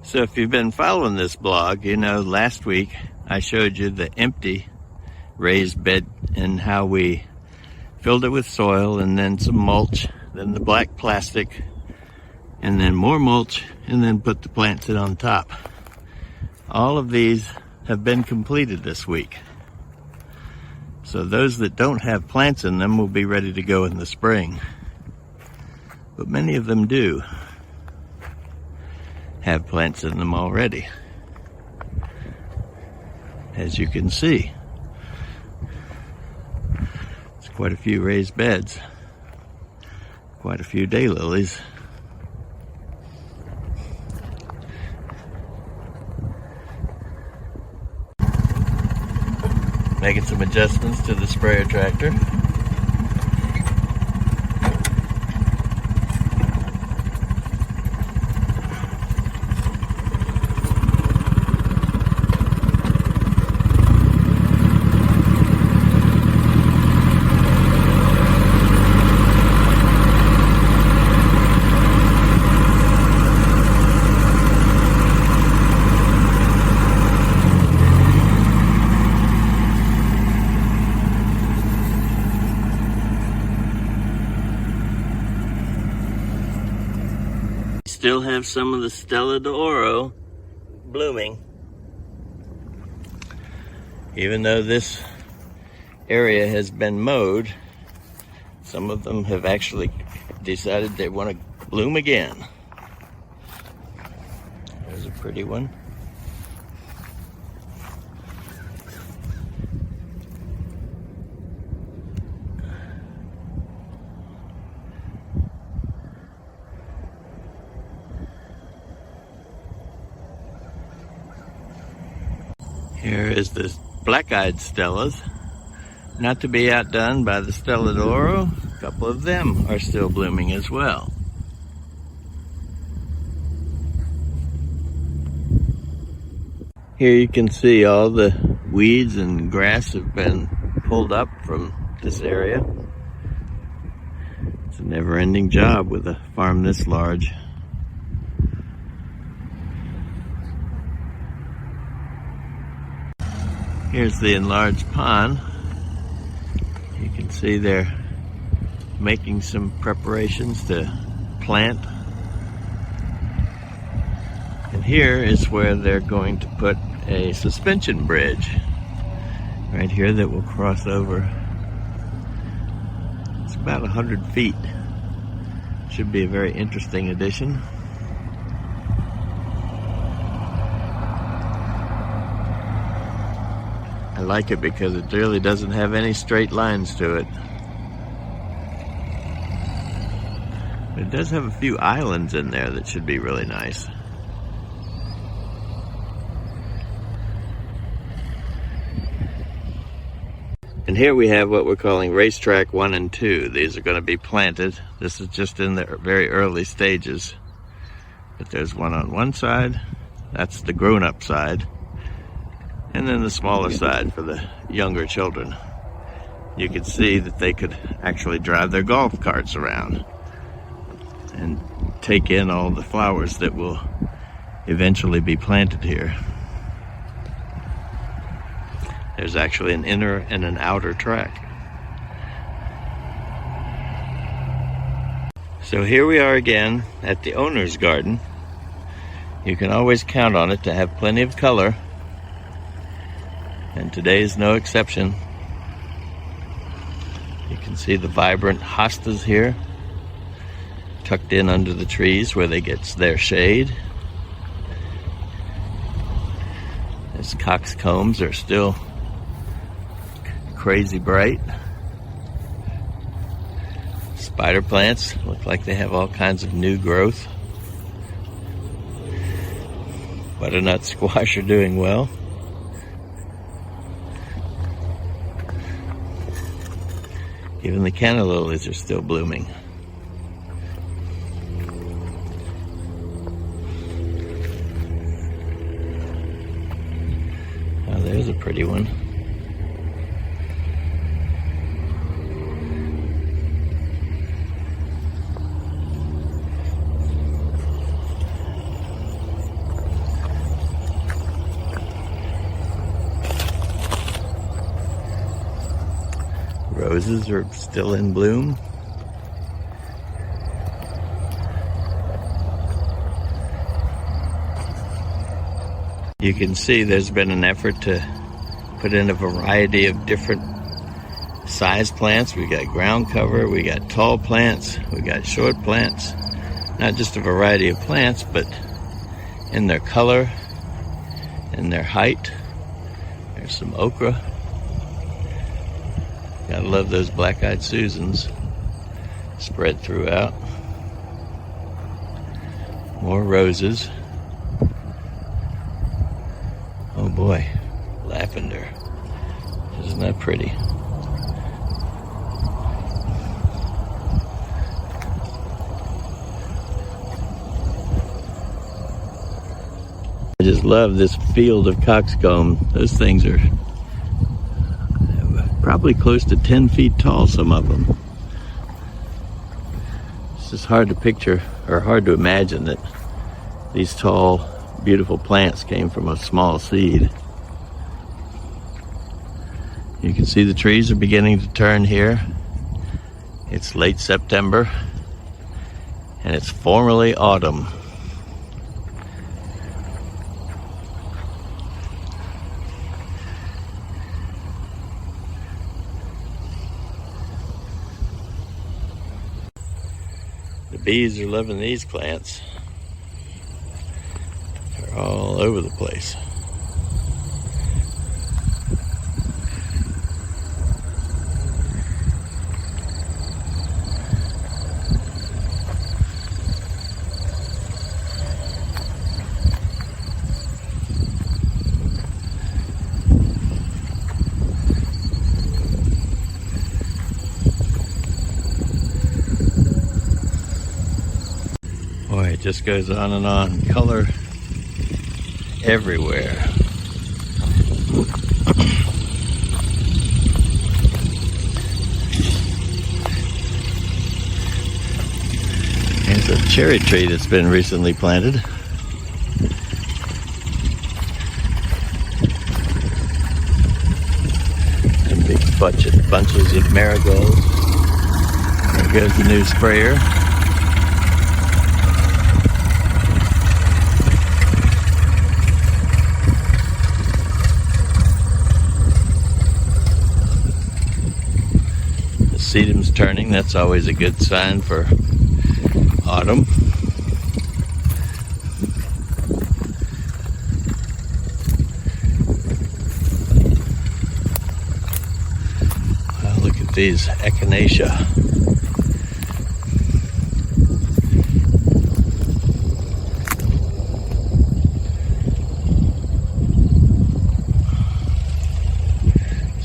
So if you've been following this blog, you know last week I showed you the empty raised bed and how we filled it with soil and then some mulch, then the black plastic, and then more mulch, and then put the plants in on top. All of these have been completed this week. So those that don't have plants in them will be ready to go in the spring. But many of them do have plants in them already, as you can see. It's quite a few raised beds, quite a few daylilies. Making some adjustments to the sprayer tractor. Still have some of the Stella d'Oro blooming. Even though this area has been mowed, some of them have actually decided they want to bloom again. There's a pretty one. Here is the black-eyed Stellas, not to be outdone by the Stella d'Oro. A couple of them are still blooming as well. Here you can see all the weeds and grass have been pulled up from this area. It's a never-ending job with a farm this large. Here's the enlarged pond. You can see they're making some preparations to plant. And here is where they're going to put a suspension bridge right here that will cross over. It's about 100 feet. Should be a very interesting addition. I like it because it really doesn't have any straight lines to it. But it does have a few islands in there that should be really nice. And here we have what we're calling racetrack 1 and 2. These are going to be planted. This is just in the very early stages. But there's one on one side. That's the grown-up side. And then the smaller side for the younger children. You could see that they could actually drive their golf carts around and take in all the flowers that will eventually be planted here. There's actually an inner and an outer track. So here we are again at the owner's garden. You can always count on it to have plenty of color. And today is no exception. You can see the vibrant hostas here, tucked in under the trees where they get their shade. These coxcombs are still crazy bright. Spider plants look like they have all kinds of new growth. Butternut squash are doing well. Even the canna lilies are still blooming. Oh, there's a pretty one. Roses are still in bloom. You can see there's been an effort to put in a variety of different size plants. We got ground cover, we got tall plants, we got short plants. Not just a variety of plants, but in their color, in their height. There's some okra. Gotta love those black-eyed Susans spread throughout. More roses. Oh boy, lavender. Isn't that pretty? I just love this field of coxcomb. Those things are probably close to 10 feet tall, some of them. It's just hard to picture, or hard to imagine, that these tall, beautiful plants came from a small seed. You can see the trees are beginning to turn here. It's late September, and it's formally autumn. The bees are loving these plants. They're all over the place. Boy, it just goes on and on. Color everywhere. There's a cherry tree that's been recently planted. Some big bunches of marigolds. There goes the new sprayer. Sedum's turning. That's always a good sign for autumn. Wow, look at these echinacea.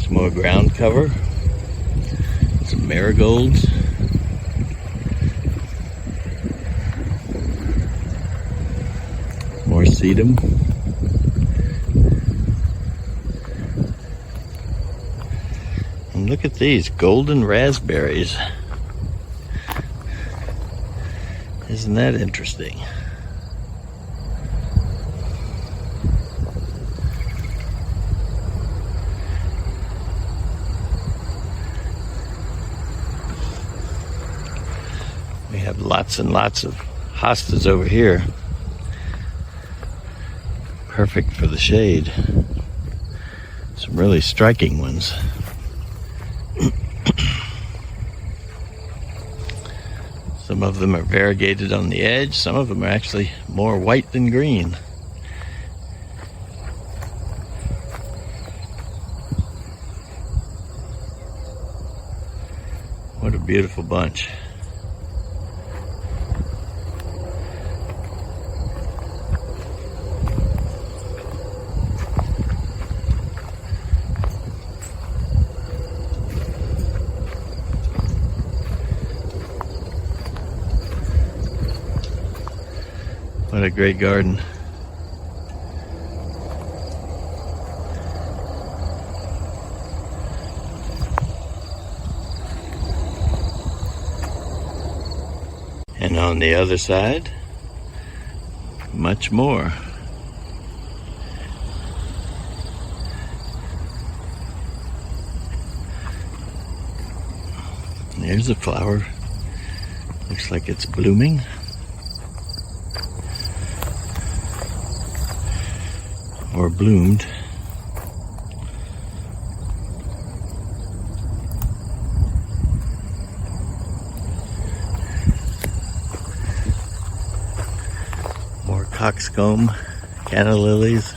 Some more ground cover. Some marigolds. More sedum. And look at these golden raspberries. Isn't that interesting? We have lots and lots of hostas over here. Perfect for the shade. Some really striking ones. Some of them are variegated on the edge. Some of them are actually more white than green. What a beautiful bunch. What a great garden. And on the other side, much more. There's a flower. Looks like it's blooming. Or bloomed. More coxcomb, canna lilies,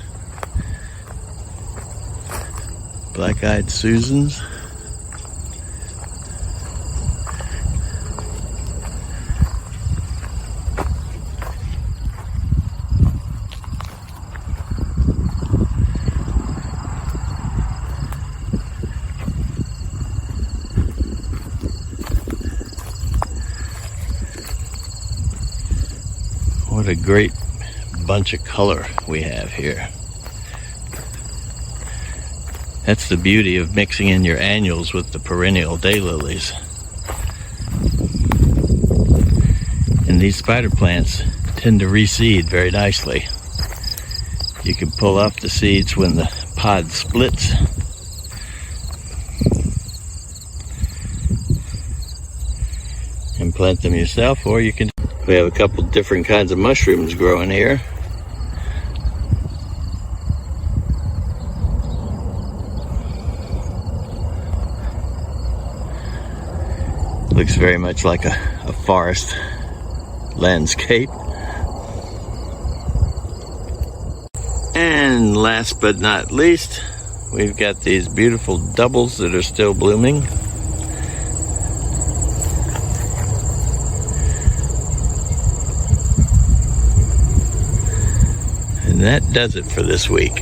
black-eyed Susans. What a great bunch of color we have here. That's the beauty of mixing in your annuals with the perennial daylilies. And these spider plants tend to reseed very nicely. You can pull off the seeds when the pod splits. And plant them yourself, or you can. We have a couple different kinds of mushrooms growing here. Looks very much like a forest landscape. And last but not least, we've got these beautiful doubles that are still blooming. And that does it for this week.